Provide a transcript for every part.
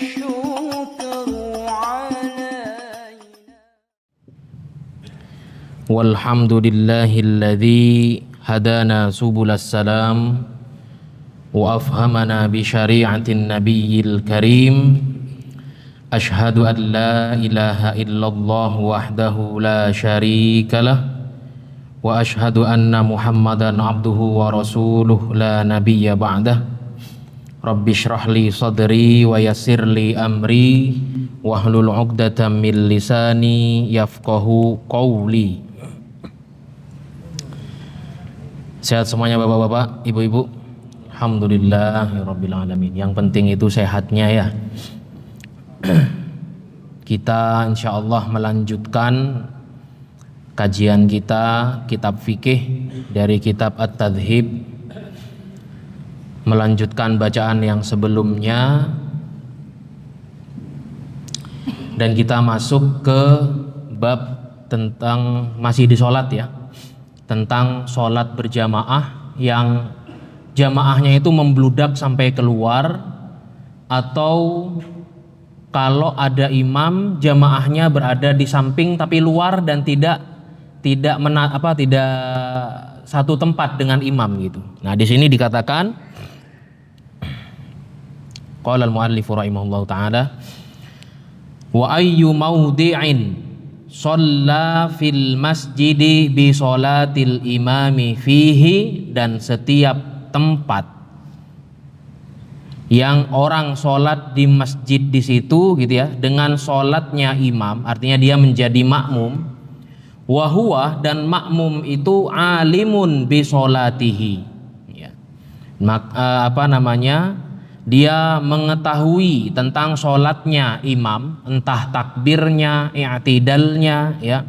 الشكر علينا. والحمد لله الذي هدانا سبل السلام وأفهمنا بشريعة النبي الكريم. أشهد أن لا إله إلا الله وحده لا شريك له وأشهد أن محمدا عبده ورسوله لا نبي بعده. رب اشرح لي صدري ويسر لي أمري واحلل عقدة من لساني يفقهوا قولي. Sehat semuanya bapak-bapak, ibu-ibu? Alhamdulillahirabbil alamin. Yang penting itu sehatnya ya. Kita insyaallah melanjutkan kajian kita kitab fikih dari kitab At-Tadhib, melanjutkan bacaan yang sebelumnya, dan kita masuk ke bab tentang masih di sholat ya, tentang sholat berjamaah yang jamaahnya itu membludak sampai keluar, atau kalau ada imam jamaahnya berada di samping tapi luar dan tidak satu tempat dengan imam gitu. Nah, di sini dikatakan qala al-muallif rahimahullahu taala wa ayyu mawdi'in shalla fil masjidi bi sholatil imami fihi, dan setiap tempat yang orang sholat di masjid di situ gitu ya dengan sholatnya imam, artinya dia menjadi makmum. Wahuwa, dan makmum itu alimun bi sholatihi ya. Dia mengetahui tentang sholatnya imam, entah takbirnya, i'tidalnya ya.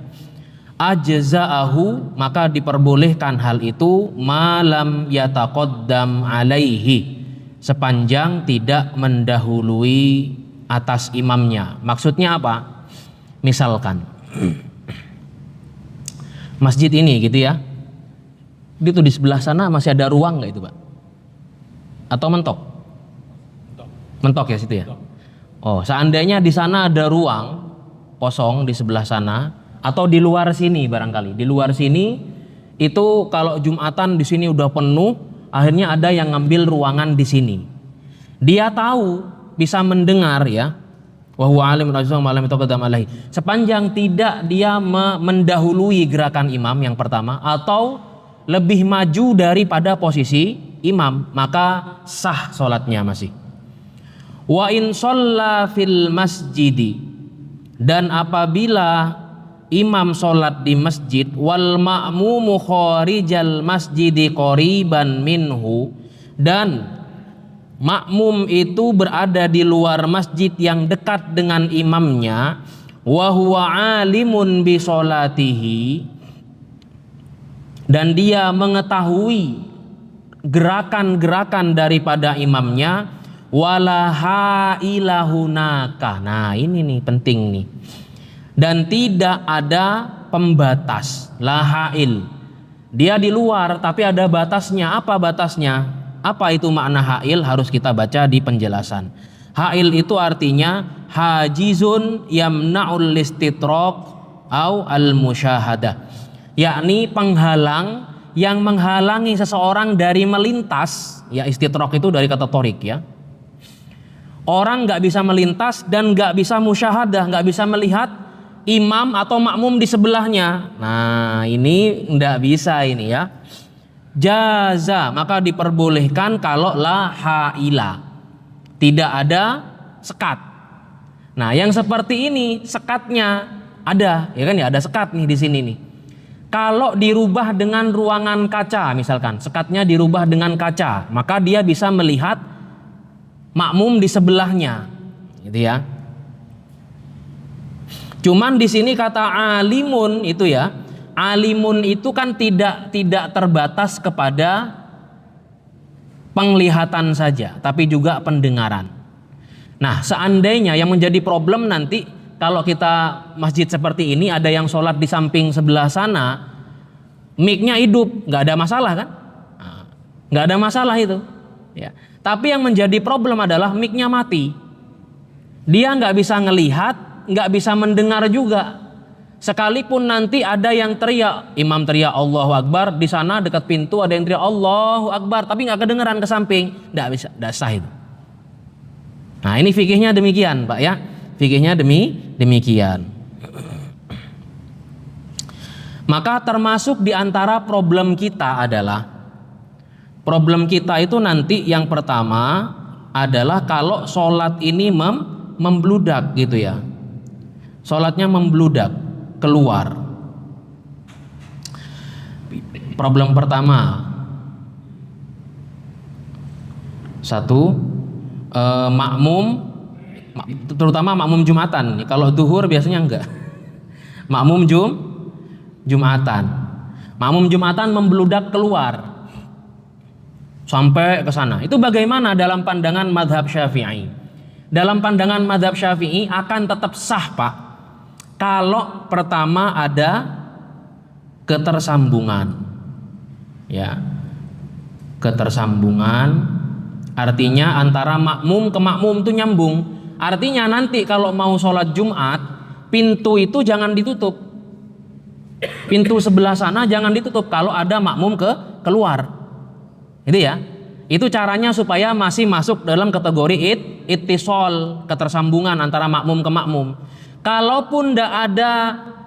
Ajza'ahu, maka diperbolehkan hal itu malam yataqaddam alaihi, sepanjang tidak mendahului atas imamnya. Maksudnya apa? Misalkan masjid ini gitu ya, itu di sebelah sana masih ada ruang nggak itu Pak? Atau mentok? Mentok ya situ ya. Oh, seandainya di sana ada ruang kosong di sebelah sana, atau di luar sini barangkali. Di luar sini itu kalau Jumatan di sini udah penuh, akhirnya ada yang ngambil ruangan di sini. Dia tahu, bisa mendengar ya. Wa huwa alim malam taqaddam alaihi. Sepanjang tidak dia mendahului gerakan imam yang pertama atau lebih maju daripada posisi imam, maka sah salatnya masih. Wa in shalla fil masjidi, dan apabila imam sholat di masjid wal ma'mumu kharijal masjidi qoriban minhu, dan makmum itu berada di luar masjid yang dekat dengan imamnya, wa huwa alimun bi sholatihi, dan dia mengetahui gerakan-gerakan daripada imamnya, wala hailahunaka. Nah, ini nih penting nih. Dan tidak ada pembatas, lahail. Dia di luar tapi ada batasnya. Apa batasnya? Apa itu makna hail? Harus kita baca di penjelasan. Hail itu artinya hajizun yamna'ul istitraq au al-musyahadah, yakni penghalang yang menghalangi seseorang dari melintas. Ya, istitraq itu dari kata torik ya. Orang nggak bisa melintas dan nggak bisa musyahadah, nggak bisa melihat imam atau makmum di sebelahnya. Nah, ini nggak bisa ini ya. Jaza, maka diperbolehkan kalau la haila, tidak ada sekat. Nah, yang seperti ini sekatnya ada, ya kan ya, ada sekat nih di sini nih. Kalau dirubah dengan ruangan kaca, misalkan sekatnya dirubah dengan kaca, maka dia bisa melihat makmum di sebelahnya, gitu ya. Cuman di sini kata alimun itu ya, alimun itu kan tidak terbatas kepada penglihatan saja, tapi juga pendengaran. Nah, seandainya yang menjadi problem nanti kalau kita masjid seperti ini ada yang sholat di samping sebelah sana, mic-nya hidup, nggak ada masalah kan? Nggak ada masalah itu. Ya. Tapi yang menjadi problem adalah mic-nya mati. Dia nggak bisa ngelihat, nggak bisa mendengar juga. Sekalipun nanti ada yang teriak, imam teriak Allahu Akbar, di sana dekat pintu ada yang teriak Allahu Akbar, tapi nggak kedengeran ke samping, nggak bisa, nggak sah itu. Nah ini fikihnya demikian Pak ya, fikihnya demikian. Maka termasuk di antara problem kita adalah, problem kita itu nanti yang pertama adalah kalau sholat ini membludak gitu ya, sholatnya membludak keluar. Problem pertama, satu, makmum, terutama makmum Jumatan. Kalau duhur biasanya enggak. Makmum Jumatan. Makmum Jumatan membludak keluar sampai ke sana. Itu bagaimana dalam pandangan mazhab Syafi'i? Dalam pandangan mazhab Syafi'i akan tetap sah Pak, kalau pertama ada ketersambungan, ya, ketersambungan artinya antara makmum ke makmum itu nyambung. Artinya nanti kalau mau sholat Jumat, pintu itu jangan ditutup, pintu sebelah sana jangan ditutup kalau ada makmum keluar. Itu ya, itu caranya supaya masih masuk dalam kategori ittisol, ketersambungan antara makmum ke makmum. Kalaupun tidak ada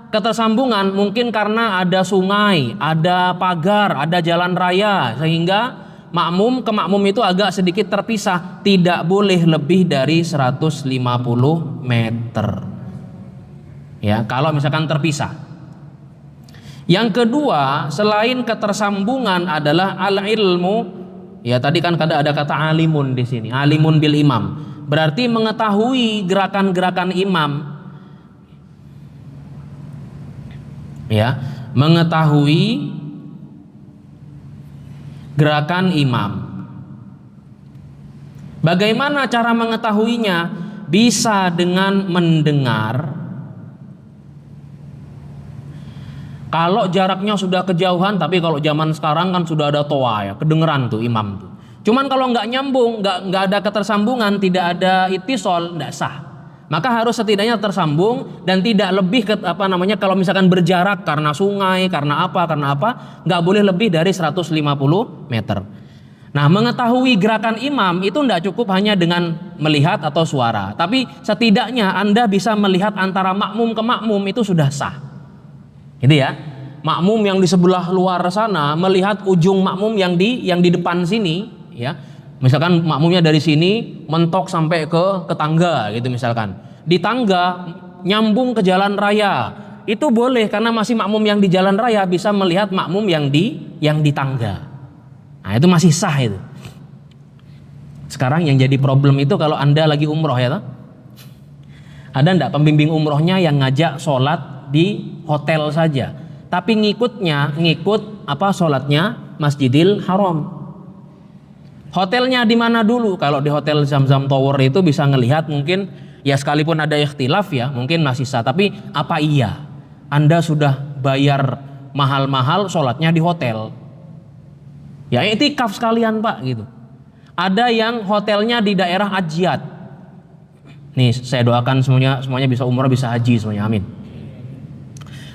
ketersambungan, mungkin karena ada sungai, ada pagar, ada jalan raya, sehingga makmum ke makmum itu agak sedikit terpisah, tidak boleh lebih dari 150 meter. Ya, kalau misalkan terpisah. Yang kedua, selain ketersambungan adalah al-ilmu. Ya, tadi kan ada kata alimun di sini, alimun bil imam. Berarti mengetahui gerakan-gerakan imam. Ya, mengetahui gerakan imam. Bagaimana cara mengetahuinya? Bisa dengan mendengar. Kalau jaraknya sudah kejauhan, tapi kalau zaman sekarang kan sudah ada toa ya, kedengeran tuh imam tuh. Cuman kalau nggak nyambung, nggak ada ketersambungan, tidak ada ittisol, nggak sah. Maka harus setidaknya tersambung dan tidak lebih ke kalau misalkan berjarak karena sungai, karena apa, nggak boleh lebih dari 150 meter. Nah, mengetahui gerakan imam itu tidak cukup hanya dengan melihat atau suara, tapi setidaknya Anda bisa melihat antara makmum ke makmum itu sudah sah. Gitu ya. Makmum yang di sebelah luar sana melihat ujung makmum yang di depan sini, ya. Misalkan makmumnya dari sini mentok sampai ke tangga gitu misalkan. Di tangga nyambung ke jalan raya. Itu boleh karena masih makmum yang di jalan raya bisa melihat makmum yang di tangga. Nah, itu masih sah itu. Sekarang yang jadi problem itu kalau Anda lagi umroh ya toh? Ada enggak pembimbing umrohnya yang ngajak sholat di hotel saja, tapi ngikut sholatnya Masjidil Haram. Hotelnya di mana dulu? Kalau di hotel Zamzam Tower itu bisa ngelihat mungkin ya, sekalipun ada ikhtilaf ya, mungkin masih sah. Tapi apa iya Anda sudah bayar mahal-mahal sholatnya di hotel? Ya iktikaf sekalian Pak gitu. Ada yang hotelnya di daerah Ajiat. Nih saya doakan semuanya bisa umrah, bisa haji semuanya, amin.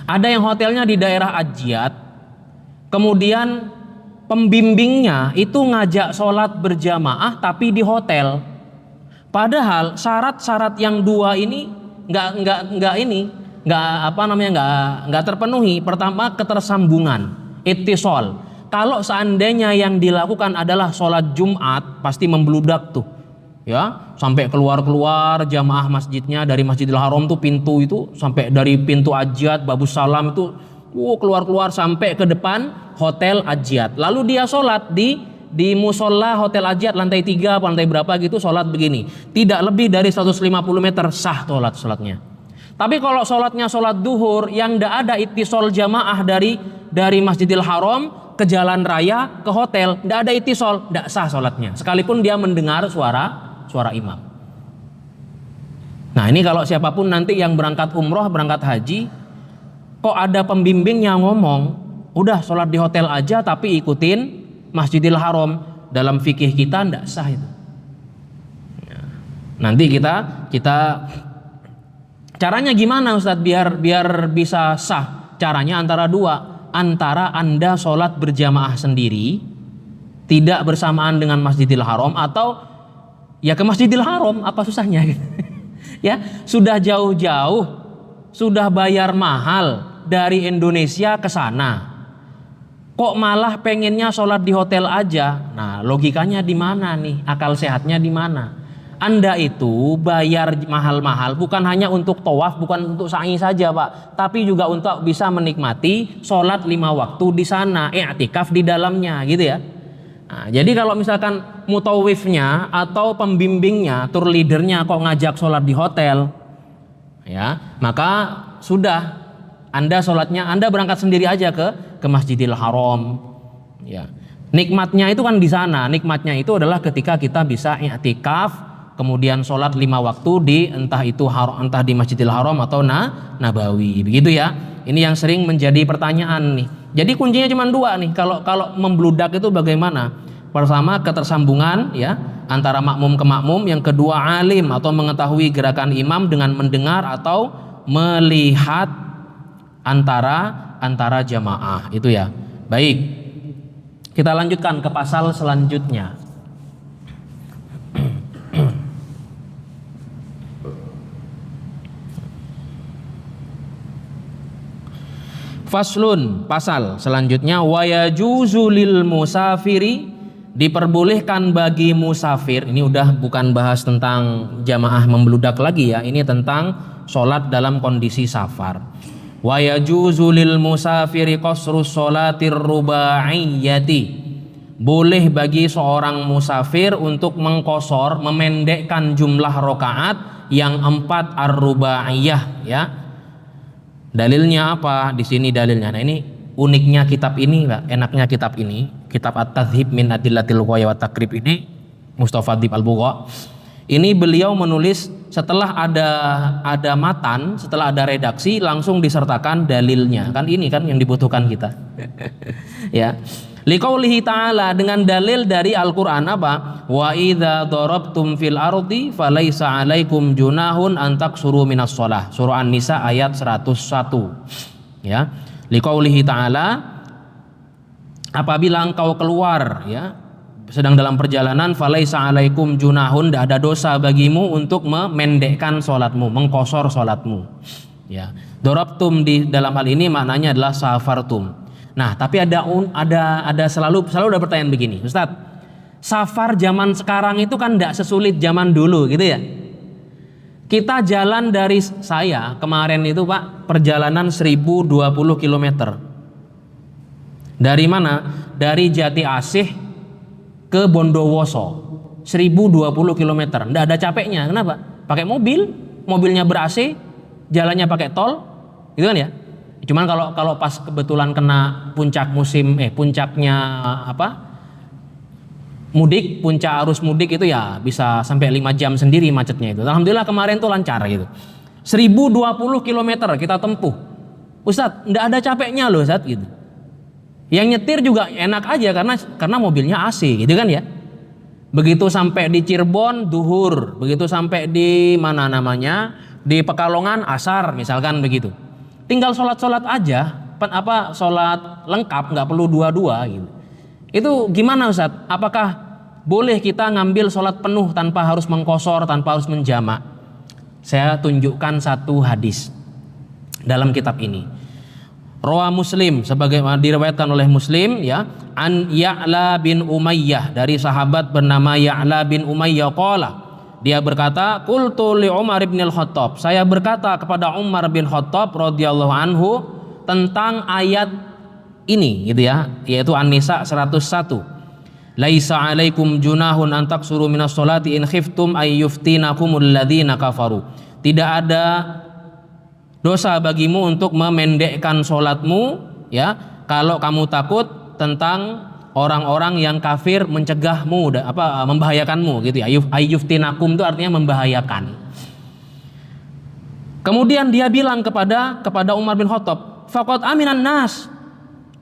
Ada yang hotelnya di daerah Ajiat, kemudian pembimbingnya itu ngajak sholat berjamaah tapi di hotel. Padahal syarat-syarat yang dua ini nggak terpenuhi. Pertama, ketersambungan, ittisol. Kalau seandainya yang dilakukan adalah sholat Jumat, pasti membludak tuh, ya, sampai keluar jamaah masjidnya dari Masjidil Haram tuh, pintu itu sampai dari pintu Ajiat, Babus Salam itu keluar sampai ke depan hotel Ajiat. Lalu dia sholat di musola hotel Ajiat lantai 3 atau lantai berapa gitu, sholat begini. Tidak lebih dari 150 meter sah sholatnya. Tapi kalau sholatnya sholat duhur yang tidak ada ittisol jamaah dari Masjidil Haram ke jalan raya ke hotel, tidak ada ittisol, tidak sah sholatnya. Sekalipun dia mendengar suara imam. Nah ini kalau siapapun nanti yang berangkat umroh, berangkat haji, kok ada pembimbing yang ngomong, udah sholat di hotel aja tapi ikutin Masjidil Haram, dalam fikih kita tidak sah itu. Nanti kita caranya gimana Ustadz biar bisa sah? Caranya antara dua, antara Anda sholat berjamaah sendiri, tidak bersamaan dengan Masjidil Haram, atau ya ke Masjidil Haram, apa susahnya? Ya, sudah jauh-jauh, sudah bayar mahal dari Indonesia ke sana, kok malah pengennya sholat di hotel aja? Nah, logikanya di mana nih? Akal sehatnya di mana? Anda itu bayar mahal-mahal bukan hanya untuk tawaf, bukan untuk sa'i saja Pak, tapi juga untuk bisa menikmati sholat 5 waktu di sana, i'tikaf di dalamnya gitu ya. Nah, jadi kalau misalkan mutawifnya atau pembimbingnya, tour leadernya kok ngajak sholat di hotel, ya maka sudah Anda sholatnya, Anda berangkat sendiri aja ke Masjidil Haram. Ya, nikmatnya itu kan di sana. Nikmatnya itu adalah ketika kita bisa i'tikaf, kemudian sholat 5 waktu di entah di Masjidil Haram atau Nabawi, begitu ya. Ini yang sering menjadi pertanyaan nih. Jadi kuncinya cuma 2 nih. Kalau membludak itu bagaimana? Pertama, ketersambungan ya antara makmum ke makmum. Yang kedua, alim atau mengetahui gerakan imam dengan mendengar atau melihat antara jamaah itu ya. Baik, kita lanjutkan ke pasal selanjutnya. Faslun, pasal selanjutnya, wa yajuzu lil musafiri, diperbolehkan bagi musafir. Ini udah bukan bahas tentang jamaah membludak lagi ya, ini tentang sholat dalam kondisi safar. Wa yajuzu lil musafiri qasrus sholatir rubaiyati, boleh bagi seorang musafir untuk mengkosor, memendekkan jumlah rakaat yang 4 ar-rubaiyah ya. Dalilnya apa? Di sini dalilnya. Nah, ini uniknya kitab ini, Pak. Enaknya kitab ini, kitab At-Tadhhib min Adillatil Ghaya wa Takrib ini, Mustafa Adib Al-Bugha. Ini beliau menulis setelah ada matan, setelah ada redaksi, langsung disertakan dalilnya. Kan ini kan yang dibutuhkan kita. Ya. Liqaulihi ta'ala, dengan dalil dari Al-Qur'an apa? Wa idza darabtum fil ardi falaisa 'alaikum junahun an taksuru minas shalah. Surah An-Nisa ayat 101. Ya. Liqaulihi ta'ala, apabila engkau keluar ya sedang dalam perjalanan, falaisa 'alaikum junahun, tidak ada dosa bagimu untuk memendekkan salatmu, mengkosor salatmu. Ya. Darabtum di dalam hal ini maknanya adalah safartum. Nah, tapi ada selalu ada pertanyaan begini, Ustadz, safar zaman sekarang itu kan tidak sesulit zaman dulu gitu ya. Kita jalan dari saya kemarin itu Pak, perjalanan 1020 km. Dari mana? Dari Jati Asih ke Bondowoso, 1020 km. Tidak ada capeknya. Kenapa? Pakai mobilnya ber-AC, jalannya pakai tol, gitu kan ya. Cuman kalau pas kebetulan kena puncaknya mudik, puncak arus mudik itu ya bisa sampai 5 jam sendiri macetnya itu. Alhamdulillah kemarin tuh lancar gitu. 1020 km kita tempuh. Ustadz, enggak ada capeknya loh Ustadz gitu. Yang nyetir juga enak aja karena mobilnya AC gitu kan ya. Begitu sampai di Cirebon duhur, begitu sampai di mana namanya, di Pekalongan asar misalkan begitu. Tinggal sholat aja, sholat lengkap, nggak perlu dua-dua gitu. Itu gimana Ustadz? Apakah boleh kita ngambil sholat penuh tanpa harus mengkosor, tanpa harus menjamak? Saya tunjukkan satu hadis dalam kitab ini. Rawa Muslim, sebagaimana diriwayatkan oleh Muslim ya, an Ya'la bin Umayyah, dari sahabat bernama Ya'la bin Umayyah qala, dia berkata, qultu li Umar bin Al-Khattab, saya berkata kepada Umar bin Khattab radhiyallahu anhu tentang ayat ini gitu ya, yaitu An-Nisa 101. Laisa 'alaikum junahun an taksuru minas sholati in khiftum ay yuftinakumul ladzina kafaru. Tidak ada dosa bagimu untuk memendekkan sholatmu ya, kalau kamu takut tentang orang-orang yang kafir mencegahmu, membahayakanmu gitu ya. Ayyuftinakum itu artinya membahayakan. Kemudian dia bilang kepada Umar bin Khattab, faqad aminan nas,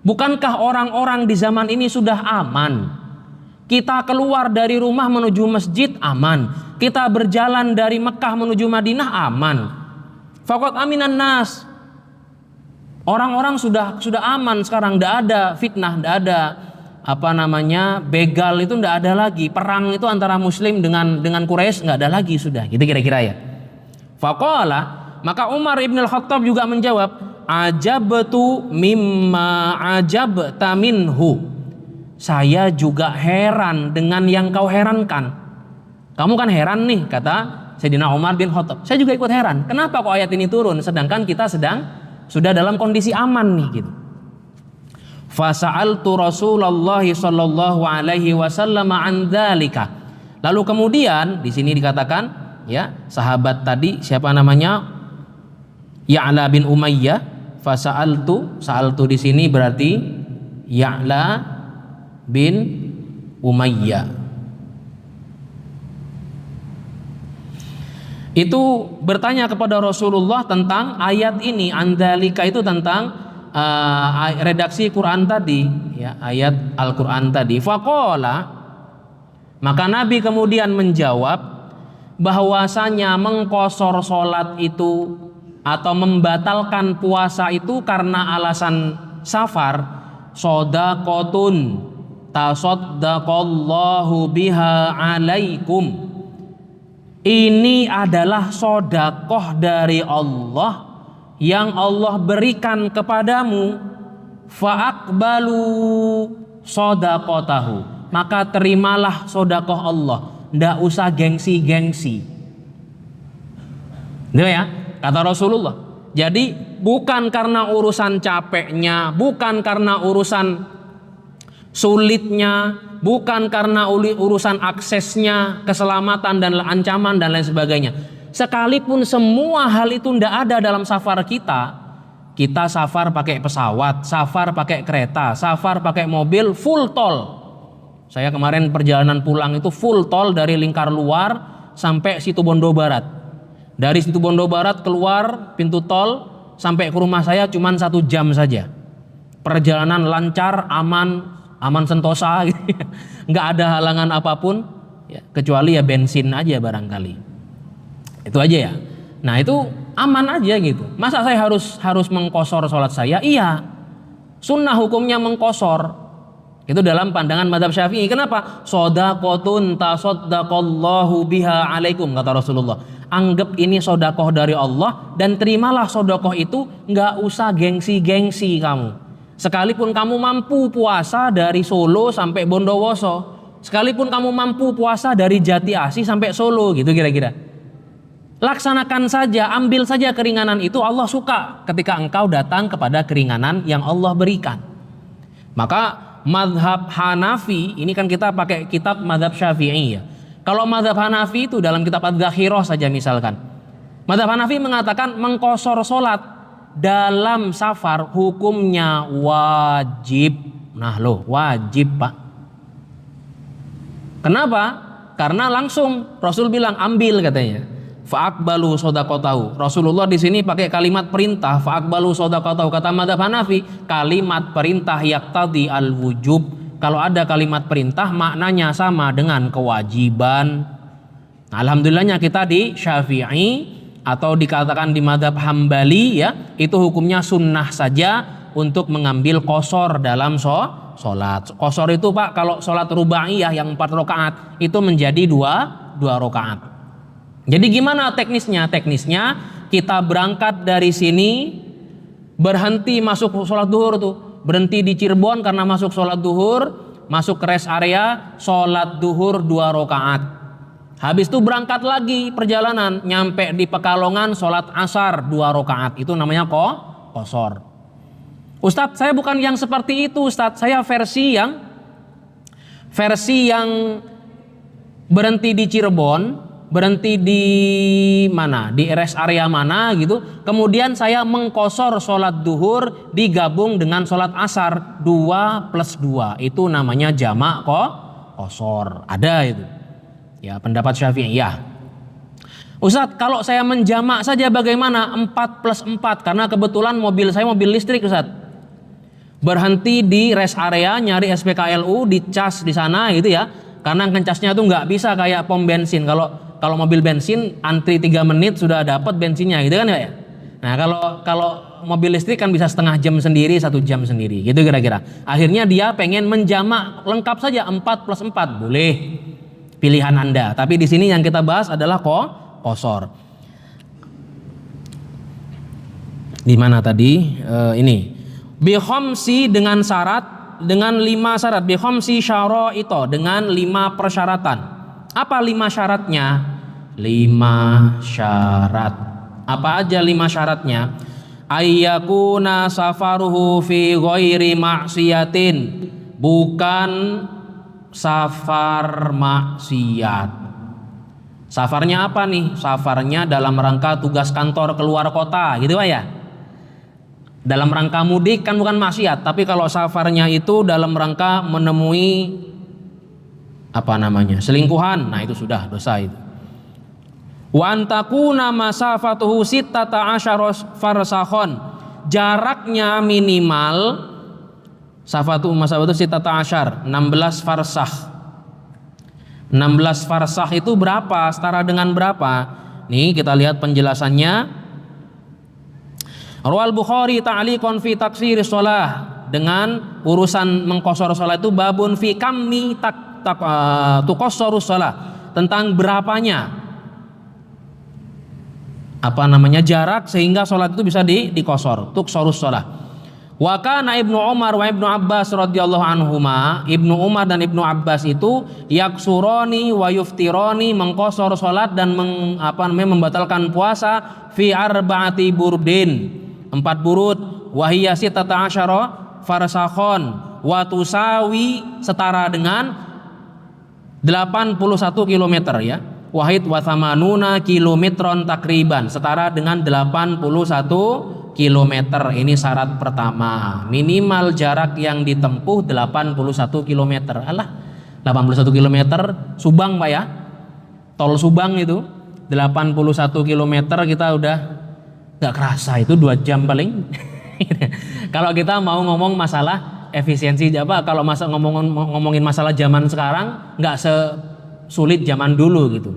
bukankah orang-orang di zaman ini sudah aman? Kita keluar dari rumah menuju masjid aman, Kita berjalan dari Mekah menuju Madinah aman. Faqad aminan nas. Orang-orang sudah aman sekarang, tidak ada fitnah, tidak ada begal, itu tidak ada lagi. Perang itu antara Muslim dengan Quraisy nggak ada lagi sudah. Gitu kira-kira ya. Faqala, maka Umar ibn al-Khattab juga menjawab, ajabtu mimma ajabta minhu. Saya juga heran dengan yang kau herankan. Kamu kan heran nih, kata Sayyidina Umar bin Khattab. Saya juga ikut heran. Kenapa kok ayat ini turun sedangkan kita sudah dalam kondisi aman nih gitu. Fasa'altu Rasulullah sallallahu alaihi wasallam an dzalika. Lalu kemudian di sini dikatakan ya, sahabat tadi siapa namanya? Ya'la bin Umayyah. Sa'altu di sini berarti Ya'la bin Umayyah. Itu bertanya kepada Rasulullah tentang ayat ini, andalika itu tentang redaksi Quran tadi, ya, ayat Al-Quran tadi. Faqala, maka Nabi kemudian menjawab bahwasanya mengqosor sholat itu atau membatalkan puasa itu karena alasan safar, shadaqatun tasaddaqallahu biha alaikum. Ini adalah sodakoh dari Allah yang Allah berikan kepadamu. Fa'aqbalu sodakotahu, maka terimalah sodakoh Allah. Nggak usah gengsi-gengsi. Itu ya, kata Rasulullah. Jadi bukan karena urusan capeknya, bukan karena urusan sulitnya, bukan karena urusan aksesnya, keselamatan dan ancaman dan lain sebagainya. Sekalipun semua hal itu tidak ada dalam safar kita safar pakai pesawat, safar pakai kereta, safar pakai mobil, full tol. Saya kemarin perjalanan pulang itu full tol dari Lingkar Luar sampai Situbondo Barat. Dari Situbondo Barat keluar pintu tol sampai ke rumah saya cuma 1 jam saja. Perjalanan lancar, aman sentosa gitu. Nggak ada halangan apapun ya, kecuali ya bensin aja barangkali. Itu aja ya. Nah itu aman aja gitu. Masa saya harus mengqosor sholat saya? Iya, sunnah hukumnya mengqosor. Itu dalam pandangan mazhab Syafi'i. Kenapa? Shadaqatun tasaddaqallahu biha alaikum, kata Rasulullah. Anggap ini sodakoh dari Allah dan terimalah sodakoh itu, nggak usah gengsi-gengsi kamu. Sekalipun kamu mampu puasa dari Solo sampai Bondowoso, sekalipun kamu mampu puasa dari Jati Asih sampai Solo, gitu kira-kira. Laksanakan saja, ambil saja keringanan itu. Allah suka ketika engkau datang kepada keringanan yang Allah berikan. Maka mazhab Hanafi, ini kan kita pakai kitab mazhab Syafi'i ya. Kalau mazhab Hanafi itu dalam kitab Adz-Dzakhirah saja misalkan. Mazhab Hanafi mengatakan mengqosor sholat dalam safar hukumnya wajib. Nah loh, wajib Pak. Kenapa? Karena langsung Rasul bilang ambil katanya. Fa'aqbalu shadaqatahu. Rasulullah di sini pakai kalimat perintah, fa'aqbalu shadaqatahu. Kata mazhab Hanafi, kalimat perintah yaqtadi al-wujub. Kalau ada kalimat perintah maknanya sama dengan kewajiban. Nah, alhamdulillahnya kita di Syafi'i atau dikatakan di mazhab Hambali ya, itu hukumnya sunnah saja untuk mengambil qosor dalam sholat. Qosor itu Pak, kalau sholat rubaiyah yang 4 rakaat itu menjadi 2 rakaat. Jadi gimana teknisnya? Teknisnya kita berangkat dari sini, berhenti masuk sholat duhur tuh, berhenti di Cirebon karena masuk sholat duhur, masuk ke rest area, sholat duhur 2 rakaat. Habis itu berangkat lagi perjalanan, nyampe di Pekalongan, sholat asar 2 rakaat. Itu namanya qosor. Ustadz, saya bukan yang seperti itu Ustadz. Saya versi yang berhenti di Cirebon, berhenti di mana, di rest area mana gitu. Kemudian saya mengqosor sholat duhur digabung dengan sholat asar 2 + 2. Itu namanya jamak qosor. Ada itu. Ya, pendapat Syafi'iyah. Ustadz, kalau saya menjamak saja bagaimana? 4 + 4, karena kebetulan mobil saya mobil listrik Ustadz. Berhenti di rest area, nyari SPKLU, dicas di sana gitu ya. Karena ngecasnya tuh nggak bisa kayak pom bensin. Kalau kalau mobil bensin antri 3 menit sudah dapat bensinnya gitu kan ya. Nah kalau mobil listrik kan bisa setengah jam sendiri, 1 jam sendiri gitu kira-kira. Akhirnya dia pengen menjamak lengkap saja 4+4 boleh, pilihan Anda. Tapi di sini yang kita bahas adalah qasar. Di mana tadi? Ini bi khamsi dengan syarat, dengan 5 syarat, bi khamsi syaraito dengan 5 persyaratan. Apa 5 syaratnya? 5 syarat. Apa aja 5 syaratnya? Ayyakuna safaruhu fi ghairi maksiatin, bukan safar maksiat. Safarnya apa nih? Safarnya dalam rangka tugas kantor keluar kota gitu Pak ya. Dalam rangka mudik kan bukan maksiat, tapi kalau safarnya itu dalam rangka menemui selingkuhan, nah itu sudah dosa itu. Wa antakuna masafatuhu sittata asyara farsakhon, jaraknya minimal masafatu sittata asyar 16 farsakh. 16 farsakh itu berapa? Setara dengan berapa? Nih kita lihat penjelasannya. Rawal Bukhari ta'liqan fi taksiri shalah, dengan urusan mengqashar salat itu babun fi kammi tuqassaru shalah, tentang berapanya jarak sehingga sholat itu bisa diqashar, tuqsharus shalah. Wa kana Ibnu Umar wa Ibnu Abbas radhiyallahu anhuma, Ibnu Umar dan Ibnu Abbas itu yaksurani wa yuftirani, mengqashar salat dan membatalkan puasa fi arba'ati burdin, 4 burud, wa hiya sittata asyara farsakhon wa tusawi, setara dengan 81 km ya. Wahid wa thamanuna kilometron takriban, setara dengan 81 kilometer. Ini syarat pertama, minimal jarak yang ditempuh 81 kilometer. Alah, 81 kilometer Subang Pak ya, tol Subang itu 81 kilometer, kita udah gak kerasa itu 2 jam paling. Kalau kita mau ngomong masalah efisiensi kalau ngomongin masalah zaman sekarang nggak sulit zaman dulu gitu.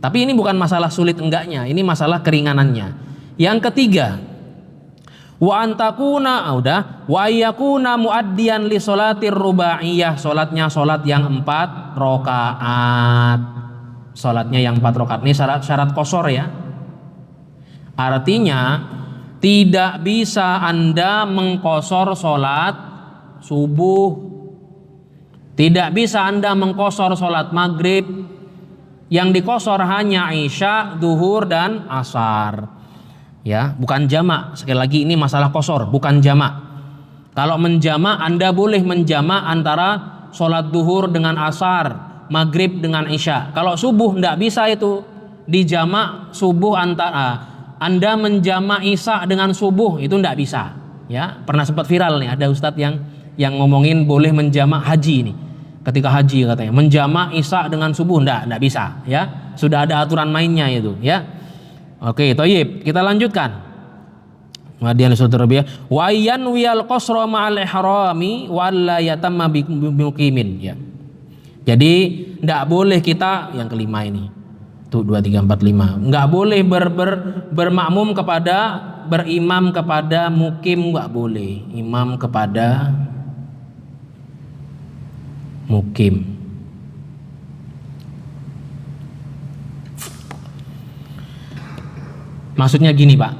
Tapi ini bukan masalah sulit enggaknya, ini masalah keringanannya. Yang ketiga, wa antakuna wa yakuna muaddiyan li sholatir rubaiyah, salatnya salat yang 4 rakaat. Salatnya yang 4 rakaat. Ini syarat qashar ya. Artinya tidak bisa Anda mengqashar salat subuh, tidak bisa Anda mengqashar salat maghrib. Yang diqashar hanya isya, duhur dan asar. Ya, bukan jamak. Sekali lagi ini masalah qashar, bukan jamak. Kalau menjamak Anda boleh menjamak antara salat duhur dengan asar, maghrib dengan isya. Kalau subuh tidak bisa itu dijamak subuh antara Anda menjamak isya dengan subuh, itu tidak bisa. Ya, pernah sempat viral nih, ada ustadz yang ngomongin boleh menjamak haji nih. Ketika haji katanya menjamak isya dengan subuh enggak bisa ya, sudah ada aturan mainnya itu ya. Oke, thayyib, kita lanjutkan. Kemudian Saudara Rabi'ah wa yanwiyal qasra ma'al ihrami wa la yatamma bimuqimin ya. Jadi enggak boleh kita, yang kelima ini tuh 2 3 4 5, enggak boleh bermakmum kepada, berimam kepada mukim, enggak boleh imam kepada mukim. Maksudnya gini Pak,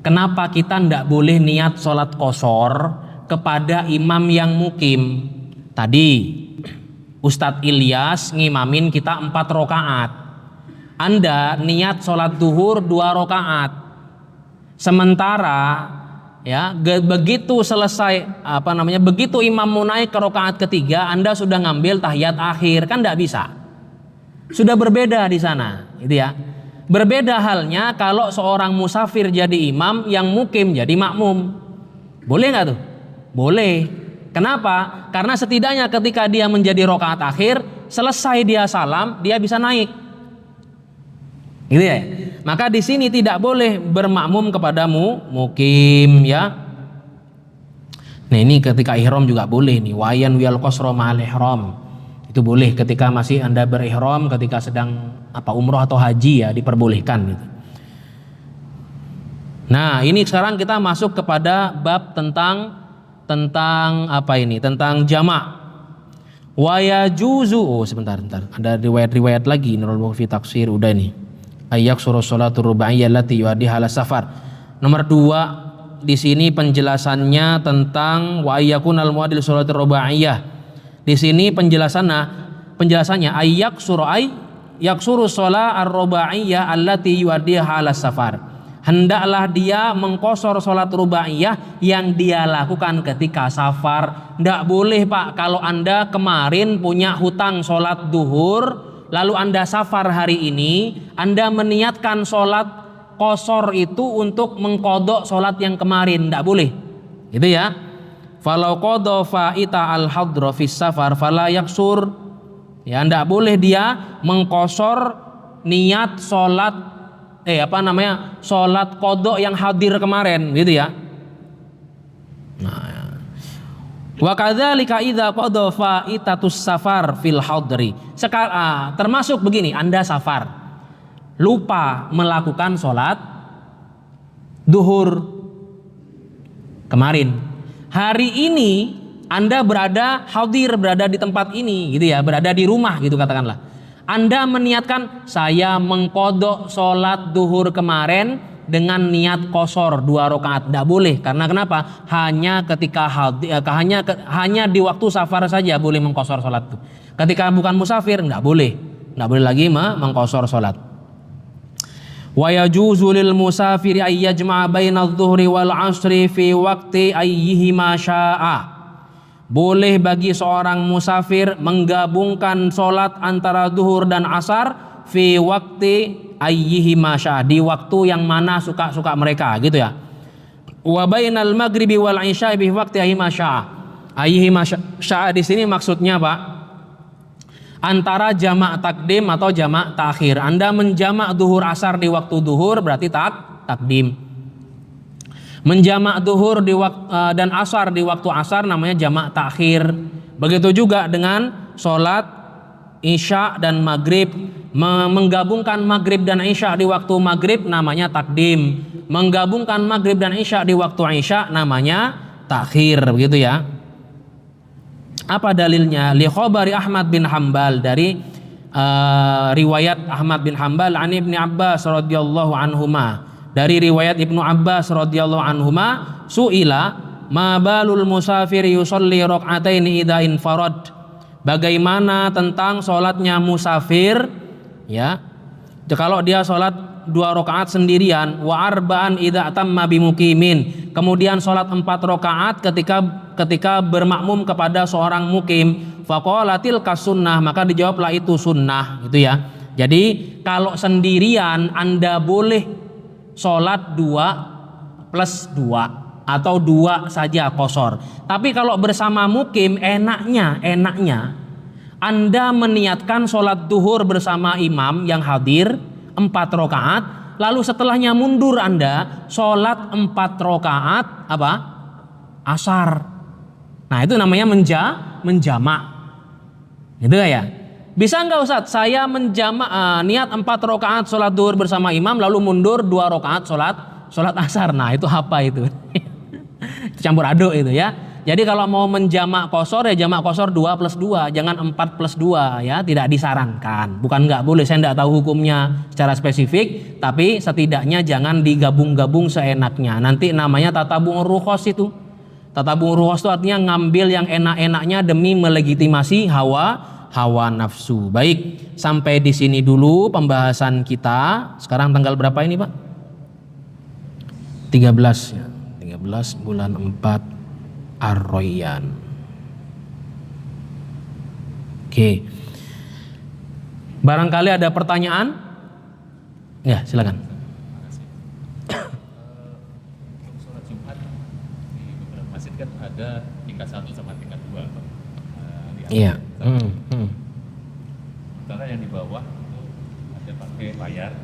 kenapa kita ndak boleh niat sholat qashar kepada imam yang mukim? Tadi Ustadz Ilyas ngimamin kita 4 rakaat, Anda niat sholat duhur 2 rakaat, sementara ya begitu selesai begitu imam mau naik ke rakaat ketiga Anda sudah ngambil tahiyat akhir, kan tidak bisa. Sudah berbeda di sana gitu ya. Berbeda halnya kalau seorang musafir jadi imam, yang mukim jadi makmum. Boleh nggak tuh? Boleh. Kenapa? Karena setidaknya ketika dia menjadi rakaat akhir, selesai dia salam, dia bisa naik. Gitu ya. Maka di sini tidak boleh bermakmum kepadamu mukim ya. Nah ini ketika ihram juga boleh nih, wayan wiyal qasra ma'al ihram. Itu boleh ketika masih Anda berihram, ketika sedang umroh atau haji ya, diperbolehkan gitu. Nah, ini sekarang kita masuk kepada bab tentang tentang jamak. Wa yajuzu, sebentar. Ada riwayat lagi Nurul Mufi Taksir udah ini. Ayyak surah sholatul rubaiyah allati yuaddiha ala safar. Nomor 2 di sini penjelasannya tentang wa ayyakunal muadil sholatul rubaiyah. Di sini penjelasannya ayyak surai yaksuru sholat ar-rubaiyah allati yuaddiha ala safar. Hendaklah dia mengqosor sholat rubaiyah yang dia lakukan ketika safar. Ndak boleh Pak, kalau Anda kemarin punya hutang sholat duhur, lalu Anda safar hari ini, Anda meniatkan sholat qosor itu untuk mengkodok sholat yang kemarin, ndak boleh. Gitu ya. Falau qada fa'ita al-hadra fis safar fala yaksur. Ya, ndak boleh dia mengqosor niat salat salat qada yang hadir kemarin, gitu ya. Nah, wa kadzalika idza qada fa'itatus safar fil hadri. Termasuk begini, Anda safar lupa melakukan salat duhur kemarin. Hari ini Anda berada di tempat ini gitu ya, berada di rumah gitu katakanlah. Anda meniatkan saya mengkodok sholat duhur kemarin dengan niat qosor 2 rakaat. Tidak boleh, karena kenapa? Hanya ketika hanya di waktu safar saja boleh mengqosor sholat itu. Ketika bukan musafir tidak boleh lagi mengqosor sholat. Wa yajuzu lil musafiri ay yajma'a baina adh-dhuhri wal 'ashri fi waqti ayyihima syaa. Boleh bagi seorang musafir menggabungkan salat antara zuhur dan asar fi waqti ayyihima syaa, di waktu yang mana suka-suka mereka gitu ya. Wa bainal maghribi wal 'isya'i bi waqti ayyihima syaa. Ayyihima syaa di sini maksudnya Pak, antara jamak takdim atau jamak takhir. Anda menjamak duhur asar di waktu duhur berarti takdim. Menjamak duhur dan asar di waktu asar namanya jamak takhir. Begitu juga dengan sholat isya dan maghrib. Menggabungkan maghrib dan isya di waktu maghrib namanya takdim. Menggabungkan maghrib dan isya di waktu isya namanya takhir, begitu ya. Apa dalilnya? Li khabari Ahmad bin Hambal, dari riwayat Ahmad bin Hambal an Ibnu Abbas radhiyallahu anhuma, dari riwayat Ibnu Abbas radhiyallahu anhuma, suila ma balul musafir yusalli raq'ataini idza infarad. Bagaimana tentang salatnya musafir ya, kalau dia salat 2 rakaat sendirian, wa arba'an idza tamma bimuqimin, kemudian salat 4 rakaat ketika bermakmum kepada seorang mukim, faqalatil kasunnah, maka dijawablah itu sunnah, gitu ya. Jadi kalau sendirian Anda boleh salat 2 plus 2 atau 2 saja qosor. Tapi kalau bersama mukim enaknya Anda meniatkan salat duhur bersama imam yang hadir 4 rakaat, lalu setelahnya mundur Anda sholat 4 rakaat asar. Nah itu namanya menjamak. Gitu ya. Bisa nggak Ustadz saya menjamak niat 4 rakaat sholat duhur bersama imam lalu mundur 2 rakaat sholat asar. Nah itu apa itu? Itu campur aduk itu ya. Jadi kalau mau menjamak qosor ya jamak qosor 2 plus 2, jangan 4 plus 2 ya, tidak disarankan. Bukan nggak boleh, saya tidak tahu hukumnya secara spesifik, tapi setidaknya jangan digabung-gabung seenaknya. Nanti namanya tatabung rukhos itu. Tatabung rukhos itu artinya ngambil yang enak-enaknya demi melegitimasi hawa nafsu. Baik, sampai di sini dulu pembahasan kita. Sekarang tanggal berapa ini, Pak? 13 ya. 13 bulan 4 Ar-Rayyan. Oke. Barangkali ada pertanyaan? Ya, silakan. Untuk sholat Jumat di beberapa masjid kan ada tingkat 1 sama tingkat 2. Iya. Sementara yang di bawah itu ada pakai layar.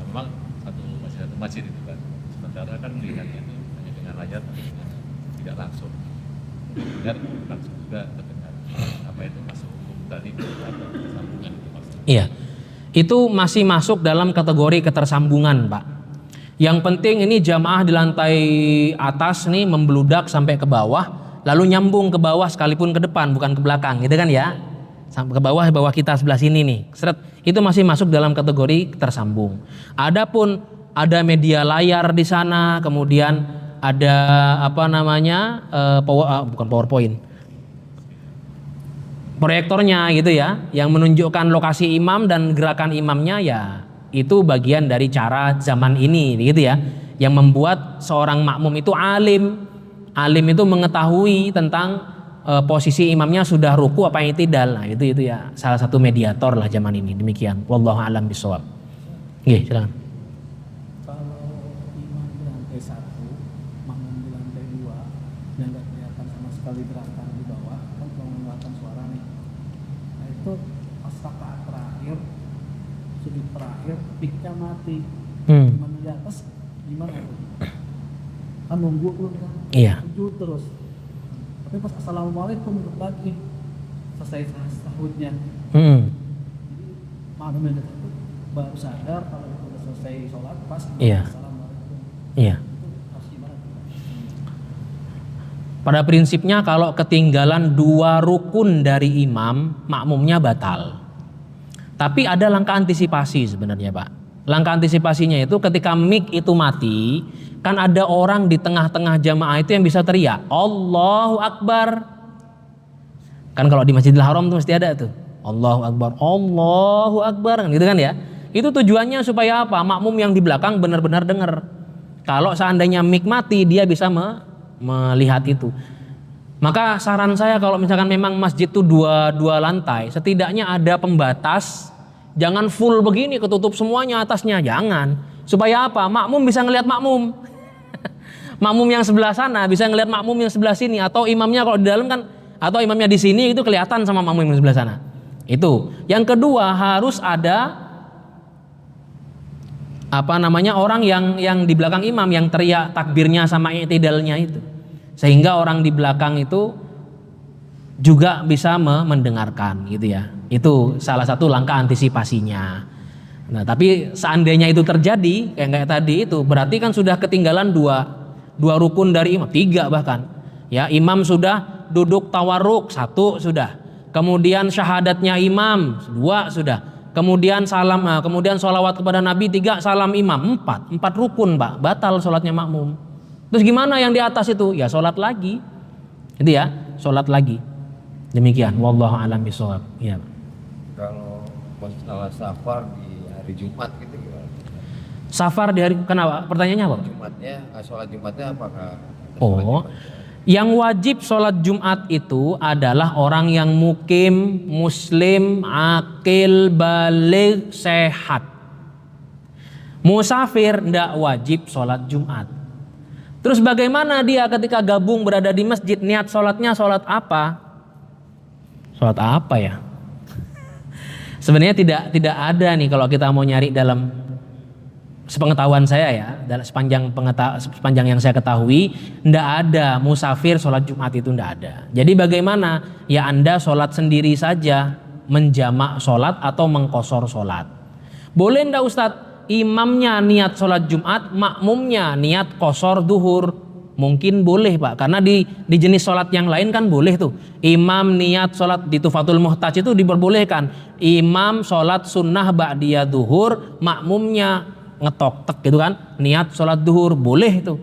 Memang satu masjid itu kan. Sementara kan melihatnya itu hanya dengan layar, tidak langsung. Dengar langsung juga terdengar. apa itu masuk hukum tadi sambungan itu maksudnya? Iya, itu masih masuk dalam kategori ketersambungan, Pak. Yang penting ini jamaah di lantai atas nih membludak sampai ke bawah, lalu nyambung ke bawah sekalipun ke depan, bukan ke belakang, gitu kan ya? Sampai ke bawah kita sebelah sini nih, seret, itu masih masuk dalam kategori tersambung. Adapun ada media layar di sana, kemudian ada apa namanya, bukan PowerPoint, proyektornya gitu ya, yang menunjukkan lokasi imam dan gerakan imamnya, ya itu bagian dari cara zaman ini gitu ya, yang membuat seorang makmum itu alim itu mengetahui tentang posisi imamnya sudah ruku apa i'tidal. Nah, itu ya salah satu mediator lah zaman ini. Demikian, wallahu a'lam bishawab. Nggih, silakan. Kalau imam di lantai 1, makmum di lantai 2 dan nggak kelihatan sama sekali gerakan di bawah, kan kalau mengeluarkan suara nih. Nah itu pas rakaat terakhir, sujud terakhir, piknya mati. Imam di atas gimana tuh? Kan nunggu belum kan? Iya. Sujud terus. Tapi pas assalamualaikum lagi selesai sahutnya. Jadi makmum yang itu baru sadar kalau itu udah selesai sholat pas Iya. assalamualaikum. Iya. Itu harus gimana tuh? Pada prinsipnya kalau ketinggalan 2 rukun dari imam, makmumnya batal. Tapi ada langkah antisipasi sebenarnya, Pak. Langkah antisipasinya itu ketika mic itu mati, kan ada orang di tengah-tengah jamaah itu yang bisa teriak Allahu Akbar. Kan kalau di Masjidil Haram tuh mesti ada tuh Allahu Akbar, Allahu Akbar, kan gitu kan ya. Itu tujuannya supaya apa? Makmum yang di belakang benar-benar dengar. Kalau seandainya mic mati, dia bisa melihat itu. Maka saran saya kalau misalkan memang masjid itu dua lantai, setidaknya ada pembatas. Jangan full begini ketutup semuanya atasnya, jangan. Supaya apa? Makmum bisa ngelihat makmum. Makmum yang sebelah sana bisa ngelihat makmum yang sebelah sini, atau imamnya kalau di dalam kan, atau imamnya di sini itu kelihatan sama makmum yang sebelah sana. Itu. Yang kedua, harus ada apa namanya, orang yang di belakang imam yang teriak takbirnya sama i'tidalnya itu. Sehingga orang di belakang itu juga bisa mendengarkan gitu ya. Itu salah satu langkah antisipasinya. Nah, tapi seandainya itu terjadi kayak tadi itu, berarti kan sudah ketinggalan dua rukun dari imam, 3 bahkan. Ya, imam sudah duduk tawarruk 1 sudah. Kemudian syahadatnya imam 2 sudah. Kemudian salam, kemudian sholawat kepada Nabi 3, salam imam 4 rukun, Pak. Batal sholatnya makmum. Terus gimana yang di atas itu? Ya sholat lagi. Itu ya, sholat lagi. Demikian, wallahu a'lam bishawab. Ya. Kalau masalah safar di hari Jumat gitu gimana? Safar di hari, kenapa? Pertanyaannya apa? Jumatnya, sholat Jumatnya apakah? Oh, yang wajib sholat Jumat itu adalah orang yang mukim, muslim, akil, baligh, sehat. Musafir tidak wajib sholat Jumat. Terus bagaimana dia ketika gabung berada di masjid, niat sholatnya sholat apa? Sholat apa ya? Sebenarnya tidak ada nih kalau kita mau nyari dalam sepengetahuan saya ya, dalam sepanjang yang saya ketahui, tidak ada musafir sholat Jumat itu, tidak ada. Jadi bagaimana? Ya Anda sholat sendiri saja, menjamak sholat atau mengkosor sholat. Boleh ndak Ustadz? Imamnya niat sholat Jumat, makmumnya niat kosor duhur. Mungkin boleh, Pak, karena di jenis sholat yang lain kan boleh tuh. Imam niat sholat di Tufatul Muhtaj itu diperbolehkan. Imam sholat sunnah ba'diyah duhur, makmumnya ngetok tek gitu kan, niat sholat duhur, boleh itu.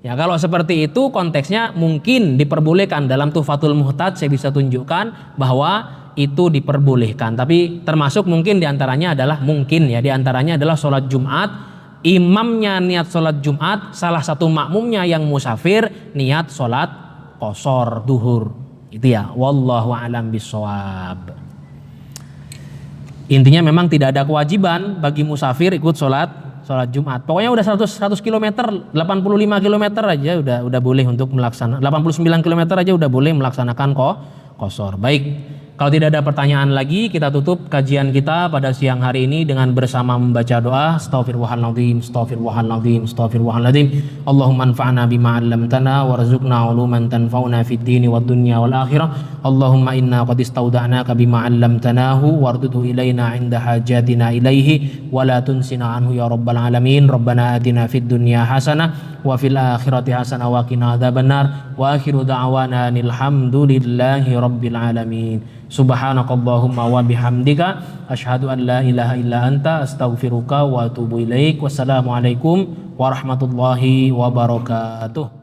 Ya kalau seperti itu konteksnya mungkin diperbolehkan. Dalam Tufatul Muhtaj saya bisa tunjukkan bahwa itu diperbolehkan. Tapi termasuk mungkin diantaranya adalah diantaranya adalah sholat Jumat. Imamnya niat sholat Jumat, salah satu makmumnya yang musafir niat sholat qasar duhur. Itu ya, wallahu a'lam bishawab. Intinya memang tidak ada kewajiban bagi musafir ikut sholat Jumat. Pokoknya udah 100 km, 85 km aja udah boleh untuk melaksanakan, 89 km aja udah boleh melaksanakan qasar. Baik, Kalau tidak ada pertanyaan lagi, kita tutup kajian kita pada siang hari ini dengan bersama membaca doa astaghfirullahaladzim, astaghfirullahaladzim, astaghfirullahaladzim. Allahumma anfa'na bima 'allamtana warzuqna 'uluman tanfa'una fid dini wad dunya wal akhirah. Allahumma inna qad istawda'naka bima 'allamtanahu wardudhu ilaina 'inda hajatina ilaihi wa la tunsina anhu ya rabbal alamin. Rabbana atina fid dunya hasanah wa fil akhirati hasanah wa qina adzabannar. Wa akhiru da'wana alhamdulillahi rabbil alamin. Subhanakallahumma wa bihamdika asyhadu an la ilaha illa anta astaghfiruka wa atubu ilaik. Wassalamualaikum warahmatullahi wabarakatuh.